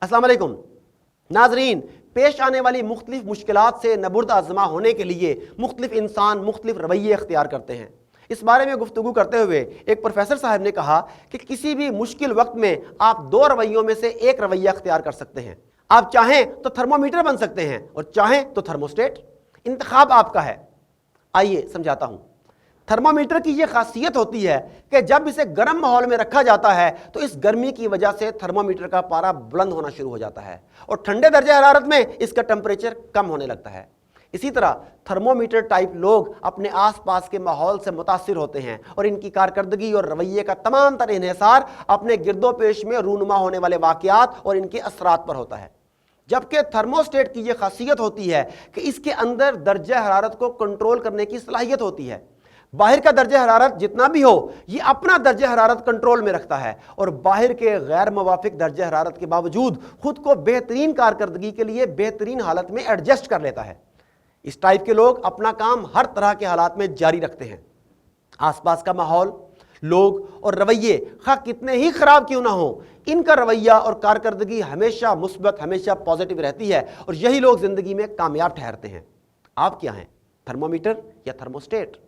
अस्सलाम वालेकुम नाजरीन, पेश आने वाली मुख्तलिफ मुश्किलात से नबुर्द आज़मा होने के लिए मुख्तलिफ इंसान मुख्तलिफ रवैये अख्तियार करते हैं। इस बारे में गुफ्तगू करते हुए एक प्रोफेसर साहब ने कहा कि किसी भी मुश्किल वक्त में आप दो रवैयों में से एक रवैया अख्तियार कर सकते हैं। आप चाहें तो थर्मोमीटर बन सकते हैं और चाहें तो थर्मोस्टेट, इंतखाब आपका है। आइए समझाता हूं। थर्मामीटर की यह खासियत होती है कि जब इसे गर्म माहौल में रखा जाता है तो इस गर्मी की वजह से थर्मामीटर का पारा बुलंद होना शुरू हो जाता है और ठंडे दर्जे हरारत में इसका टेम्परेचर कम होने लगता है। इसी तरह थर्मोमीटर टाइप लोग अपने आसपास के माहौल से मुतासिर होते हैं और इनकी कारकर्दगी और रवैये का तमाम तर इन्हिसार अपने गिरदोपेश में रूनुमा होने वाले वाक़यात और इनके असरात पर होता है। जबकि थर्मोस्टेट की यह खासियत होती है कि इसके अंदर दर्जा हरारत को कंट्रोल करने की सलाहियत होती है। बाहर का दर्जा हरारत जितना भी हो, ये अपना दर्जा हरारत कंट्रोल में रखता है और बाहर के गैर मुवाफिक दर्जा हरारत के बावजूद खुद को बेहतरीन कारकर्दगी के लिए बेहतरीन हालत में एडजस्ट कर लेता है। इस टाइप के लोग अपना काम हर तरह के हालात में जारी रखते हैं। आसपास का माहौल, लोग और रवैये खा कितने ही खराब क्यों ना हो, इनका रवैया और कारकर्दगी हमेशा मुस्बत, हमेशा पॉजिटिव रहती है और यही लोग जिंदगी में कामयाब ठहरते हैं। आप क्या हैं, थर्मोमीटर या थर्मोस्टेट?